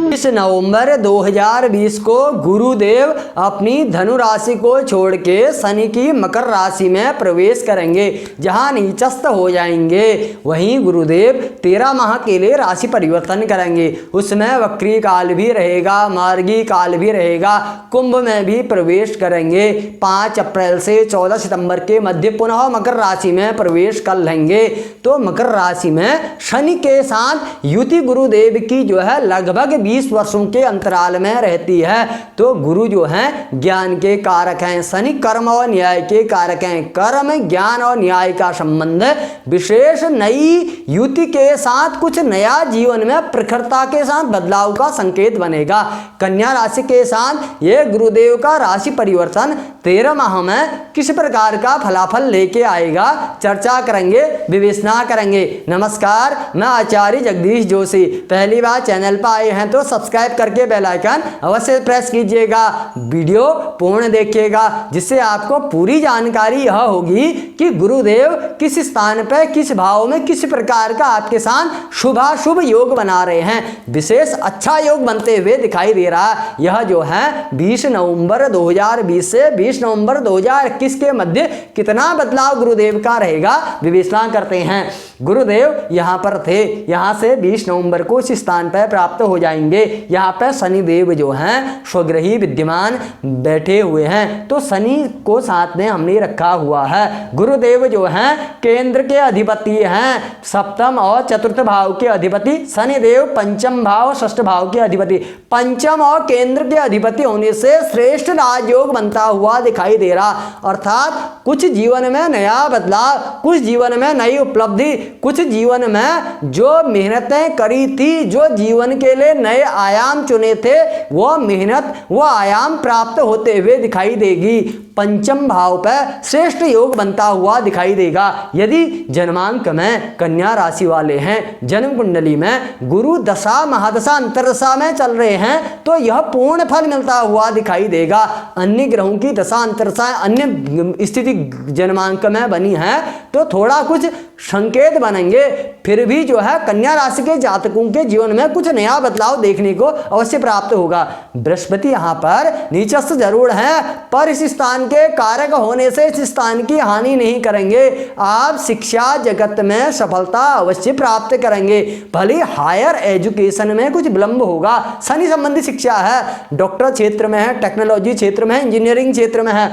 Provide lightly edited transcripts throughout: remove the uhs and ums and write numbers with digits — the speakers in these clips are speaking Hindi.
इस नवंबर 2020 को गुरुदेव अपनी धनु राशि को छोड़ के शनि की मकर राशि में प्रवेश करेंगे, जहां नीचस्थ हो जाएंगे। वहीं गुरुदेव 13 माह के लिए राशि परिवर्तन करेंगे। उसमें वक्री काल भी रहेगा, मार्गी काल भी रहेगा, कुंभ में भी प्रवेश करेंगे। 5 अप्रैल से 14 सितंबर के मध्य पुनः मकर राशि में प्रवेश कर लेंगे। तो मकर राशि में शनि के साथ युति गुरुदेव की जो है लगभग 20 वर्षों के अंतराल में रहती है। तो गुरु जो हैं ज्ञान के कारक हैं, शनि कर्म और न्याय के कारक हैं। कर्म, ज्ञान और न्याय का संबंध विशेष नई युति के साथ कुछ नया जीवन में प्रखरता के साथ बदलाव का संकेत बनेगा। कन्या राशि के साथ ये गुरुदेव का राशि परिवर्तन 13 माह में किस प्रकार का फलाफल लेके आएगा, चर्चा करेंगे, विवेचना करेंगे। नमस्कार, मैं आचार्य जगदीश जोशी। पहली बार चैनल पर आए हैं तो सब्सक्राइब करके बेल आइकन अवश्य प्रेस कीजिएगा। वीडियो पूर्ण देखिएगा, जिससे आपको पूरी जानकारी यह होगी कि गुरुदेव किस स्थान पर, किस भाव में, किस प्रकार का आपके साथ शुभाशुभ योग बना रहे हैं। विशेष अच्छा योग बनते हुए दिखाई दे रहा है। यह जो है 20 नवंबर 2020 से 20 नवंबर 2021 के मध्य कितना बदलाव गुरुदेव का रहेगा, विवेचना करते हैं। गुरुदेव यहाँ पर थे, यहाँ से 20 नवंबर को इस स्थान पर प्राप्त हो जाएंगे। यहाँ पर शनिदेव जो हैं स्वग्रही विद्यमान बैठे हुए हैं। तो शनि को साथ में हमने रखा हुआ है। गुरुदेव जो हैं केंद्र के अधिपति हैं, सप्तम और चतुर्थ भाव के अधिपति। शनिदेव पंचम भाव, षष्ठ भाव के अधिपति। पंचम और केंद्र के अधिपति होने से श्रेष्ठ राजयोग बनता हुआ दिखाई दे रहा। अर्थात कुछ जीवन में नया बदलाव, कुछ जीवन में नई उपलब्धि, कुछ जीवन में जो मेहनतें करी थी, जो जीवन के लिए नए आयाम चुने थे, वो मेहनत, वो आयाम प्राप्त होते हुए दिखाई देगी। पंचम भाव पर श्रेष्ठ योग बनता हुआ दिखाई देगा। यदि जन्मांक में कन्या राशि वाले हैं, जन्म कुंडली में गुरु दशा, महादशा, अंतरदशा में चल रहे हैं, तो यह पूर्ण फल मिलता हुआ दिखाई देगा। अन्य ग्रहों की दशा, अंतरदशा, अन्य स्थिति जन्मांक में बनी है तो थोड़ा कुछ संकेत बनेंगे। फिर भी जो है कन्या राशि के जातकों के जीवन में कुछ नया बदलाव देखने को अवश्य प्राप्त होगा। बृहस्पति यहाँ पर नीचस्थ जरूर है, पर इस स्थान के कारक होने से इस स्थान की हानि नहीं करेंगे। आप शिक्षा जगत में सफलता अवश्य प्राप्त करेंगे। भले हायर एजुकेशन में कुछ विलंब होगा, शनि संबंधी शिक्षा है, डॉक्टर क्षेत्र में है, टेक्नोलॉजी क्षेत्र में है, इंजीनियरिंग क्षेत्र में है,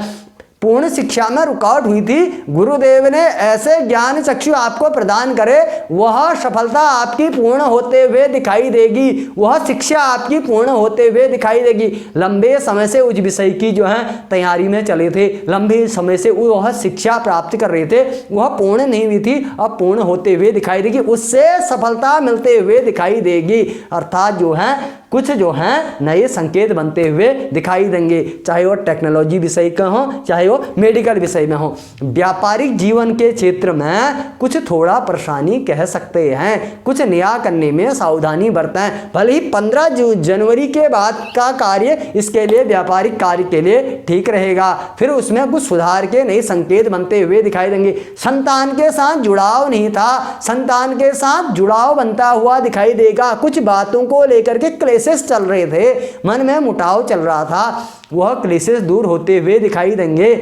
पूर्ण शिक्षा में रुकावट हुई थी। गुरुदेव ने ऐसे ज्ञान चक्षु आपको प्रदान करे, वह सफलता आपकी पूर्ण होते हुए दिखाई देगी, वह शिक्षा आपकी पूर्ण होते हुए दिखाई देगी। लंबे समय से उस विषय की जो है तैयारी में चले थे, लंबे समय से वह शिक्षा प्राप्त कर रहे थे, वह पूर्ण नहीं हुई थी, अब पूर्ण होते हुए दिखाई देगी, उससे सफलता मिलते हुए दिखाई देगी। अर्थात जो है कुछ जो हैं नए संकेत बनते हुए दिखाई देंगे, चाहे वो टेक्नोलॉजी विषय का हो, चाहे वो मेडिकल विषय में हो। व्यापारिक जीवन के क्षेत्र में कुछ थोड़ा परेशानी कह सकते हैं, कुछ नया करने में सावधानी बरतें। भले ही 15 जनवरी के बाद का कार्य इसके लिए, व्यापारिक कार्य के लिए ठीक रहेगा, फिर उसमें कुछ सुधार के नए संकेत बनते हुए दिखाई देंगे। संतान के साथ जुड़ाव नहीं था, संतान के साथ जुड़ाव बनता हुआ दिखाई देगा। कुछ बातों को लेकर के क्लेश चल रहे थे, मन में मुटाव चल रहा था, वह क्लेशेस दूर होते हुए दिखाई देंगे।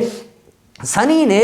शनि ने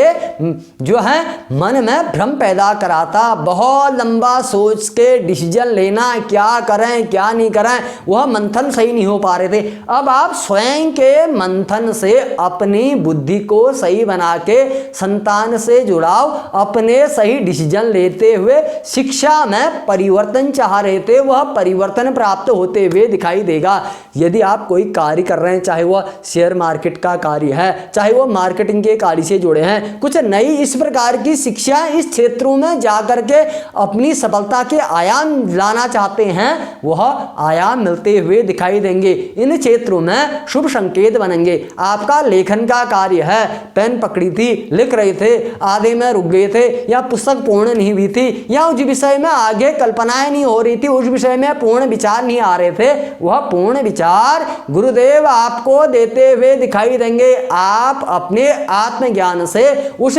जो है मन में भ्रम पैदा करा था, बहुत लंबा सोच के डिसीजन लेना, क्या करें क्या नहीं करें, वह मंथन सही नहीं हो पा रहे थे। अब आप स्वयं के मंथन से अपनी बुद्धि को सही बना के संतान से जुड़ाव, अपने सही डिसीजन लेते हुए शिक्षा में परिवर्तन चाह रहे थे, वह परिवर्तन प्राप्त होते हुए दिखाई देगा। यदि आप कोई कार्य कर रहे हैं, चाहे वह शेयर मार्केट का कार्य है, चाहे वह मार्केटिंग के कार्य से जुड़े हैं, कुछ नई इस प्रकार की शिक्षा इस क्षेत्रों में जाकर के अपनी सफलता के आयाम लाना चाहते हैं, वह आयाम मिलते हुए दिखाई देंगे। इन क्षेत्रों में शुभ संकेत बनेंगे। आपका लेखन का कार्य है, पेन पकड़ी थी, लिख रहे थे, आधे में रुक गए थे, या पुस्तक पूर्ण नहीं हुई थी, या उस विषय में आगे कल्पनाएं नहीं हो रही थी, उस विषय में पूर्ण विचार नहीं आ रहे थे, वह पूर्ण विचार गुरुदेव आपको देते हुए दिखाई देंगे। आप अपने आत्म आत्म ज्ञान से उस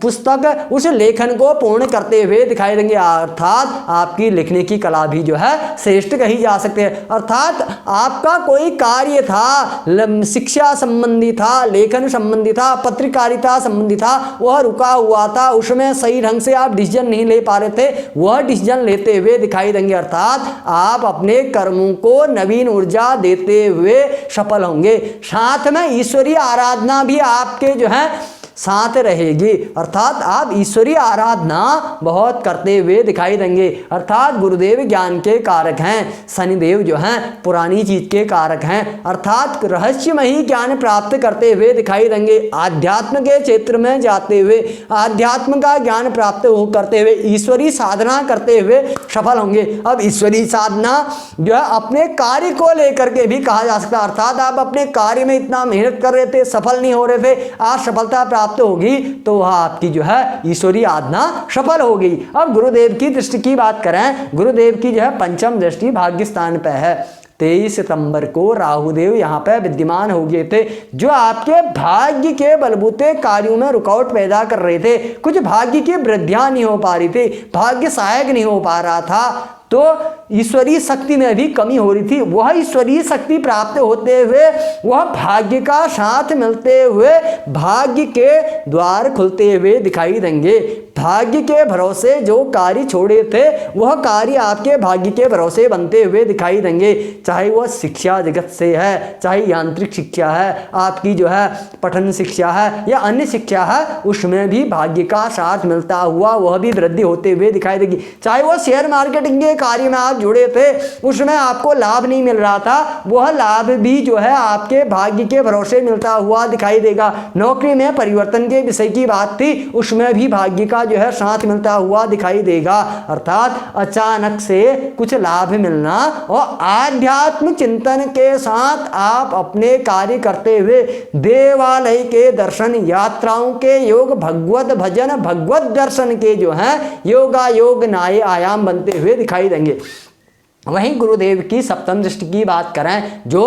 पुस्तक, उस लेखन को पूर्ण करते हुए दिखाई देंगे। अर्थात आपकी लिखने की कला भी जो है श्रेष्ठ कही जा सकती है। अर्थात आपका कोई कार्य था, शिक्षा संबंधी था, लेखन संबंधी था, पत्रकारिता संबंधी था, वह रुका हुआ था, उसमें सही ढंग से आप डिसीजन नहीं ले पा रहे थे, वह डिसीजन लेते हुए दिखाई देंगे। अर्थात आप अपने कर्मों को नवीन ऊर्जा देते हुए सफल होंगे। साथ में ईश्वरीय आराधना भी आपके जो है साथ रहेगी। अर्थात आप ईश्वरीय आराधना बहुत करते हुए दिखाई देंगे। अर्थात गुरुदेव ज्ञान के कारक हैं, शनिदेव जो हैं पुरानी चीज के कारक हैं। अर्थात रहस्यमयी ज्ञान प्राप्त करते हुए दिखाई देंगे। आध्यात्म के क्षेत्र में जाते हुए आध्यात्म का ज्ञान प्राप्त करते हुए ईश्वरीय साधना करते हुए सफल होंगे। अब ईश्वरीय साधना जो है अपने कार्य को लेकर के भी कहा जा सकता है। अर्थात आप अपने कार्य में इतना मेहनत कर रहे थे, सफल नहीं हो रहे थे, आज सफलता प्राप्त होगी तो वह आपकी जो है ईश्वरीय आराधना सफल होगी। अब गुरुदेव की दृष्टि की बात करें, गुरुदेव की जो है पंचम दृष्टि भाग्य स्थान पर है। 23 सितंबर को राहुदेव यहाँ पे विद्यमान हो गए थे, जो आपके भाग्य के बलबूते कार्यों में रुकावट पैदा कर रहे थे। कुछ भाग्य की वृद्धियां नहीं हो पा रही थी, भाग्य सहायक नहीं हो पा रहा था, तो ईश्वरीय शक्ति में भी कमी हो रही थी। वह ईश्वरीय शक्ति प्राप्त होते हुए, वह भाग्य का साथ मिलते हुए भाग्य के द्वार खुलते हुए दिखाई देंगे। भाग्य के भरोसे जो कार्य छोड़े थे वह कार्य आपके भाग्य के भरोसे बनते हुए दिखाई देंगे। चाहे वह शिक्षा जगत से है, चाहे यांत्रिक शिक्षा है, आपकी जो है पठन शिक्षा है या अन्य शिक्षा है, उसमें भी भाग्य का साथ मिलता हुआ वह भी वृद्धि होते हुए दिखाई देगी। चाहे वह शेयर मार्केटिंग के कार्य में आप जुड़े थे, उसमें आपको लाभ नहीं मिल रहा था, वह लाभ भी जो है आपके भाग्य के भरोसे मिलता हुआ दिखाई देगा। नौकरी में परिवर्तन के विषय की बात थी, उसमें भी भाग्य का जो है साथ मिलता हुआ दिखाई देगा। अर्थात अचानक से कुछ लाभ मिलना और आध्यात्म चिंतन के साथ आप अपने कार्य करते हुए देवालय के दर्शन, यात्राओं के योग, भगवत भजन, भगवत दर्शन के जो है योगा योग नए आयाम बनते हुए दिखाई देंगे। वहीं गुरुदेव की सप्तम दृष्टि की बात करें जो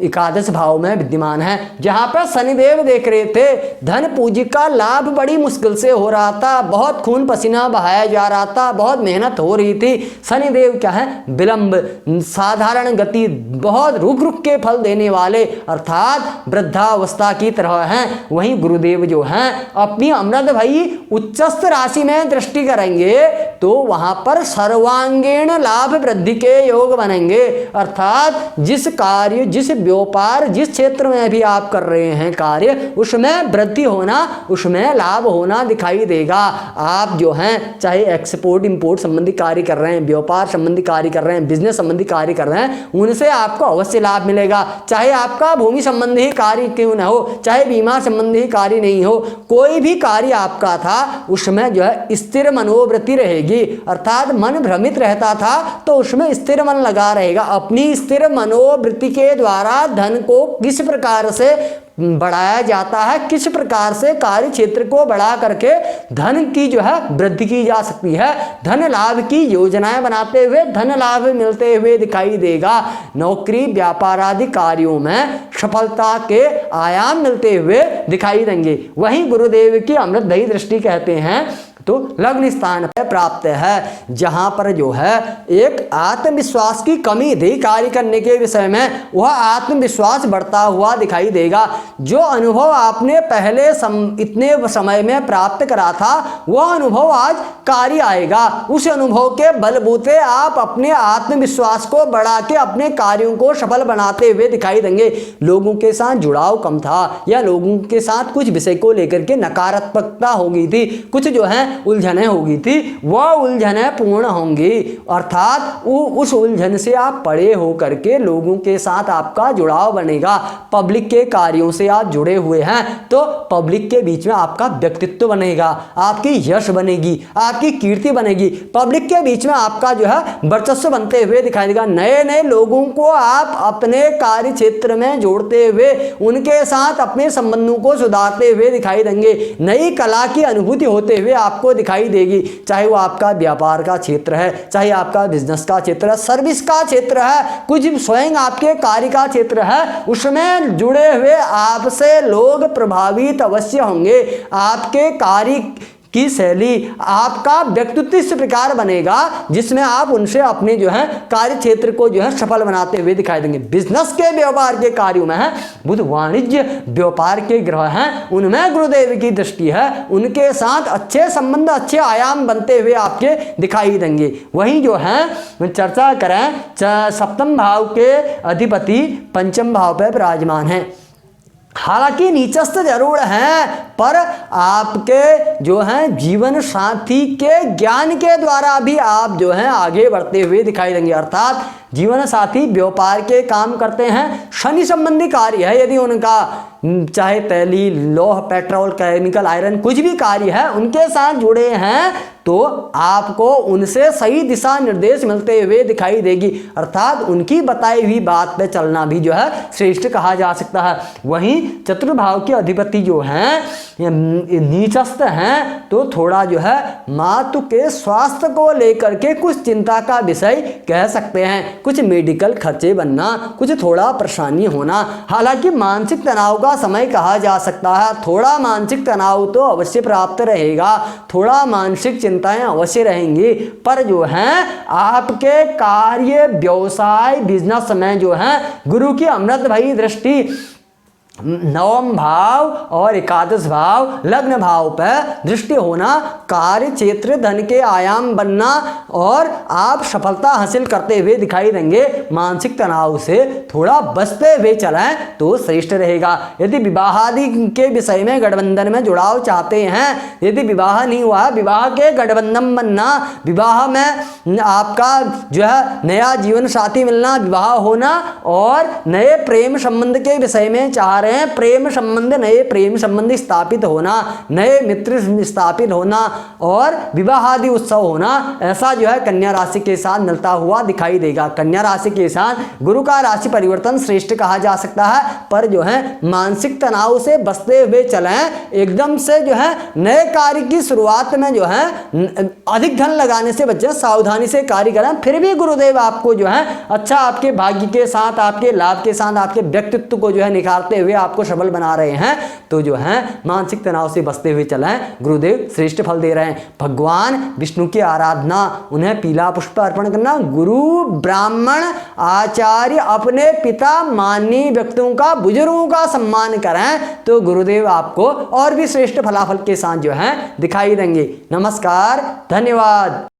एकादश भाव में विद्यमान है, जहां पर शनिदेव देख रहे थे धन पूंजी का लाभ बड़ी मुश्किल से हो रहा था, बहुत खून पसीना बहाया जा रहा था, बहुत मेहनत हो रही थी। शनिदेव क्या है, विलंब, साधारण गति, बहुत रुक रुक के फल देने वाले, अर्थात वृद्धावस्था की तरह हैं। वहीं गुरुदेव जो हैं अपनी अमृत भई उच्चस्थ राशि में दृष्टि करेंगे तो वहां पर सर्वांगीण लाभ वृद्धि के योग बनेंगे। अर्थात जिस कार्य, जिस व्यापार, जिस क्षेत्र में भी आप कर रहे हैं कार्य, उसमें वृद्धि होना, उसमें लाभ होना दिखाई देगा। आप जो हैं चाहे एक्सपोर्ट इंपोर्ट संबंधी कार्य कर रहे हैं, व्यापार संबंधी कार्य कर रहे हैं, बिजनेस संबंधी कार्य कर रहे हैं, उनसे आपको अवश्य लाभ मिलेगा। चाहे आपका भूमि संबंधी कार्य क्यों ना हो, चाहे बीमा संबंधी कार्य नहीं हो, कोई भी कार्य आपका था उसमें जो है स्थिर मनोवृत्ति रहेगी। अर्थात मन भ्रमित रहता था तो उसमें स्थिर मन लगा रहेगा। अपनी स्थिर मनोवृत्ति के द्वारा धन को किस प्रकार से बढ़ाया जाता है, किस प्रकार से कार्य क्षेत्र को बढ़ा करके धन की जो है वृद्धि की जा सकती है, धन लाभ की योजनाएं बनाते हुए धन लाभ मिलते हुए दिखाई देगा। नौकरी व्यापार आदि कार्यों में सफलता के आयाम मिलते हुए दिखाई देंगे। वहीं गुरुदेव की अमृतधयी दृष्टि कहते हैं तो लग्न स्थान पर प्राप्त है, जहां पर जो है एक आत्मविश्वास की कमी थी कार्य करने के विषय में, वह आत्मविश्वास बढ़ता हुआ दिखाई देगा। जो अनुभव आपने पहले इतने समय में प्राप्त करा था वह अनुभव आज कार्य आएगा। उस अनुभव के बलबूते आप अपने आत्मविश्वास को बढ़ा के अपने कार्यों को सफल बनाते हुए दिखाई देंगे। लोगों के साथ जुड़ाव कम था या लोगों के साथ कुछ विषय को लेकर के नकारात्मकता हो गई थी, कुछ जो है उलझने हो गई थी, वह उलझने पूर्ण होंगी। अर्थात उस उलझन से आप परे होकर के लोगों के साथ आपका जुड़ाव बनेगा। पब्लिक के कार्यों से आप जुड़े हुए हैं तो पब्लिक के बीच में आपका व्यक्तित्व बनेगा, आपकी यश बनेगी, आपकी कीर्ति बनेगी, पब्लिक के बीच में आपका जो है वर्चस्व बनते हुए दिखाई देगा। नए नए लोगों को आप अपने कार्य क्षेत्र में जोड़ते हुए उनके साथ अपने संबंधों को सुधारते हुए दिखाई देंगे। नई कला की अनुभूति होते हुए आप आपको दिखाई देगी, चाहे वो आपका व्यापार का क्षेत्र है, चाहे आपका बिजनेस का क्षेत्र है, सर्विस का क्षेत्र है, कुछ स्वयं आपके कार्य का क्षेत्र है, उसमें जुड़े हुए आपसे लोग प्रभावित अवश्य होंगे। आपके कार्य की शैली, आपका व्यक्तित्व इस प्रकार बनेगा जिसमें आप उनसे अपने जो है कार्य क्षेत्र को जो है सफल बनाते हुए दिखाई देंगे। बिजनेस के व्यापार के कार्यों में है बुध, वाणिज्य व्यापार के ग्रह हैं, उनमें गुरुदेव की दृष्टि है, उनके साथ अच्छे संबंध, अच्छे आयाम बनते हुए आपके दिखाई देंगे। वहीं जो है चर्चा करें सप्तम भाव के अधिपति पंचम भाव पर विराजमान है। हालांकि नीचस्थ जरूर हैं, पर आपके जो हैं जीवन साथी के ज्ञान के द्वारा भी आप जो हैं आगे बढ़ते हुए दिखाई देंगे। अर्थात जीवन साथी व्यापार के काम करते हैं, शनि संबंधी कार्य है, यदि उनका चाहे तैली, लौह, पेट्रोल, केमिकल, आयरन कुछ भी कार्य है उनके साथ जुड़े हैं तो आपको उनसे सही दिशा निर्देश मिलते हुए दिखाई देगी। अर्थात उनकी बताई हुई बात पे चलना भी जो है श्रेष्ठ कहा जा सकता है। वहीं चतुर्भाव के अधिपति जो हैं नीचस्थ हैं तो थोड़ा जो है मातु के स्वास्थ्य को लेकर के कुछ चिंता का विषय कह सकते हैं। कुछ मेडिकल खर्चे बनना, कुछ थोड़ा परेशानी होना, हालांकि मानसिक तनाव का समय कहा जा सकता है। थोड़ा मानसिक तनाव तो अवश्य प्राप्त रहेगा, थोड़ा मानसिक चिंताएं अवश्य रहेंगी, पर जो हैं आपके कार्य, व्यवसाय, बिजनेस में जो है गुरु की अमृत भरी दृष्टि नवम भाव और एकादश भाव लग्न भाव पर दृष्टि होना, कार्य क्षेत्र, धन के आयाम बनना और आप सफलता हासिल करते हुए दिखाई देंगे। मानसिक तनाव से थोड़ा बचते हुए चलें तो श्रेष्ठ रहेगा। यदि विवाह आदि के विषय में गठबंधन में जुड़ाव चाहते हैं, यदि विवाह नहीं हुआ, विवाह के गठबंधन बनना, विवाह में आपका जो है नया जीवन साथी मिलना, विवाह होना और नए प्रेम संबंध के विषय में चाह प्रेम संबंध, नए प्रेम संबंध स्थापित होना, नए मित्र स्थापित होना और विवाह आदि उत्सव होना, ऐसा जो है कन्या राशि के साथ मिलता हुआ दिखाई देगा। कन्या राशि के साथ गुरु का राशि परिवर्तन श्रेष्ठ कहा जा सकता है, पर जो है मानसिक तनाव से बचते हुए चलें। एकदम से जो है नए कार्य की शुरुआत में जो है अधिक धन लगाने से बचें, सावधानी से कार्य करें। फिर भी गुरुदेव आपको जो है अच्छा आपके भाग्य के साथ, आपके लाभ के साथ, आपके व्यक्तित्व को जो है निखारते हुए आपको सबल बना रहे हैं, तो जो है मानसिक तनाव से बचते हुए चलें, गुरुदेव श्रेष्ठ फल दे रहे हैं। भगवान विष्णु की आराधना, उन्हें पीला पुष्प अर्पण करना, गुरु, ब्राह्मण, आचार्य, अपने पिता, माननीय व्यक्तियों का, बुजुर्गों का सम्मान करें तो गुरुदेव आपको और भी श्रेष्ठ फलाफल के साथ जो है दिखाई देंगे। नमस्कार, धन्यवाद।